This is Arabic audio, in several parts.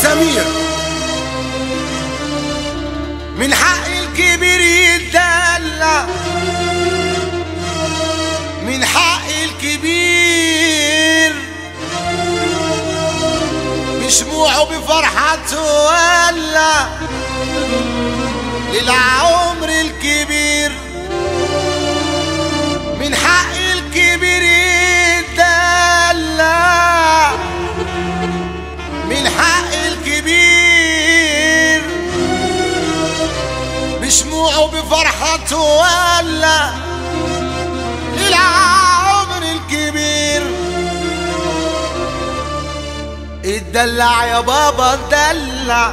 سمير. من حق الكبير يتدلع، من حق الكبير بشموعه بفرحته ولع للعمر الكبير. من حق الكبير يتدلع، من حق الكبير بشموعه بفرحته ولع للعمر الكبير. اتدلع يا بابا اتدلع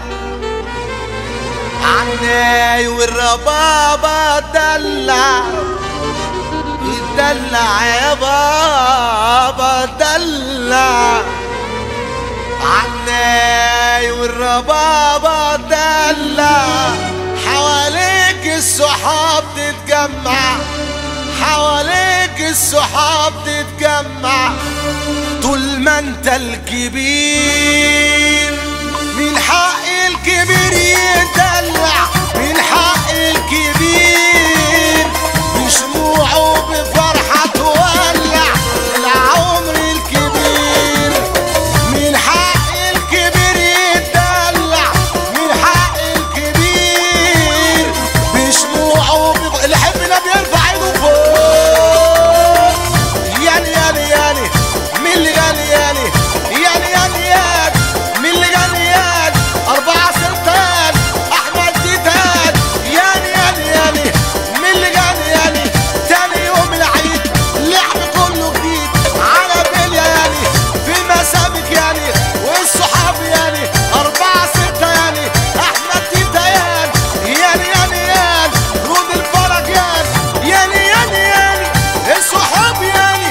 عناي والربابة اتدلع. اتدلع يا بابا اتدلع عناي والربابة اتدلع. حواليك السحاب تتجمع، حواليك السحاب تتجمع طول ما انت الكبير. من حق الكبير يدلع، من حق الكبير بشموعه بفرحة تولع العمر الكبير. من حق الكبير يدلع، من حق الكبير بشموعه اللي يحبنا بيرفع ايده فوق. ياني ياني ياني مين اللي غالي ياني ياني ياني ياني مين اللي غالي ياني 4 سلطان احمد ديتان ياني ياني ياني مين اللي غالي ياني. تاني يوم العيد اللعب كله جديد على بليا ياني في مسابق ياني والصحاب ياني 4 6 ياني احمد ديتان ياني ياني ياني رود الفرج ياني ياني ياني ياني الصحاب ياني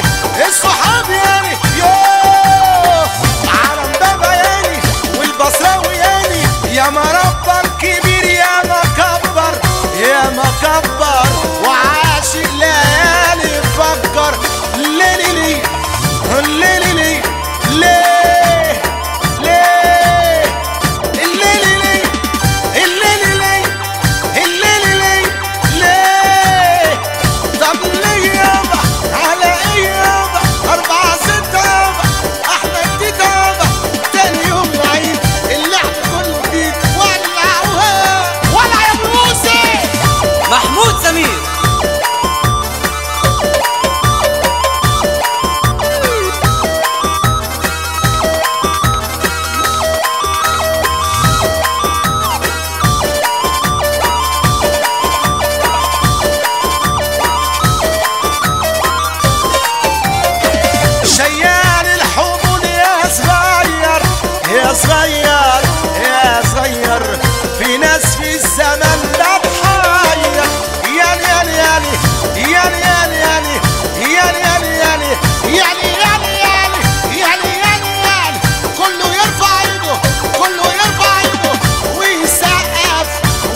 الصحاب ياني يوه عالم بابا ياني والبصراوي ياني. يا مربى الكبير يا مكبر يا مكبر وعاش الليالي فكر ليلي لي الليلي لي ليه ليه الليلي لي الليلي لي الليلي لي ليه. طب ليه يابا على ايه يابا 4 6 يابا احمد ديتا يابا. تاني يوم العيد اللعب كله جديد ولعوها ولع يا ابو يوسف. محمود سمير. شيال الحمول يا صغير يا صغير يا صغير في ناس في الزمن ده تحير. يالي يالي يالي يالي يالي يالي يالي يالي يالي يالي يالي يالي يالي يالي كله يرفع ايده كله يرفع ايده ويسقف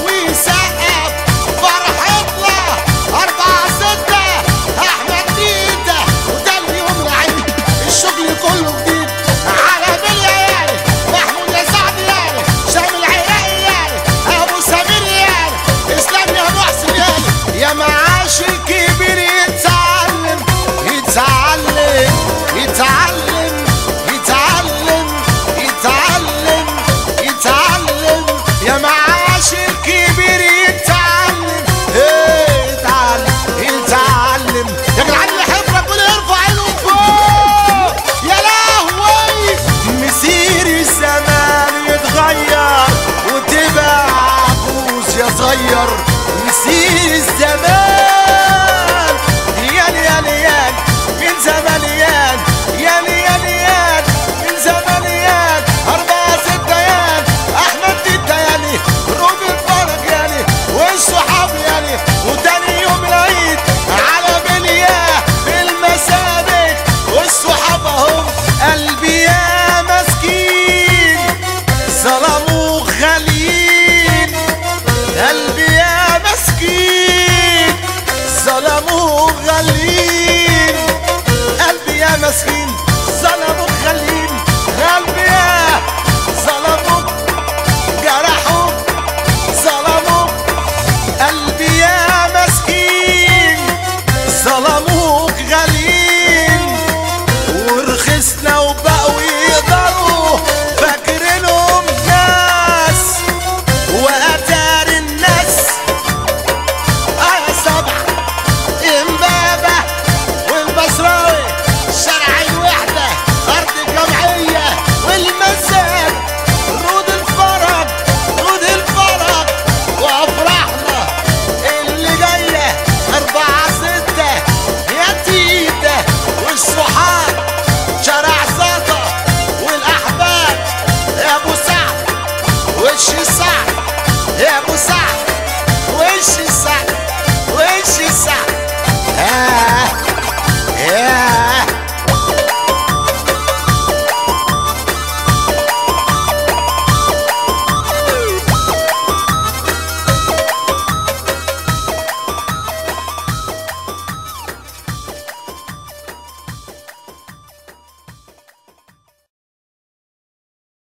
ويسقف فرحتنا 4 6 احمد ديتا. وده اليوم العيد الشغل كله جديد على بليا يعني محمود يا سعد يعني شامل عراقي يعني ابو سمير يعني اسلام يا محسن يعني. يا معاش الكبير يتعلم يتعلم يتعلم يتعلم يتعلم يتعلم. يا معاش الكبير يتعلم يتعلم يتعلم. يا جدعان اللي يحب ربنا يرفع عينه فوق. يا لهوي مسير الزمان يتغير وتبقى عجوز يا صغير. مسير الزمان يالي يالي يالي من زمان يالي يالي يالي يالي من زمان يالي 4 6 يالي احمد ديتا يالي رود الفرج يالي والصحاب يالي. وتاني يوم العيد على بليا في المسابق والصحاب اهم. قلبي يا مسكين ظلموا غاليين قلبي يا مسكين ورثنا وبقوا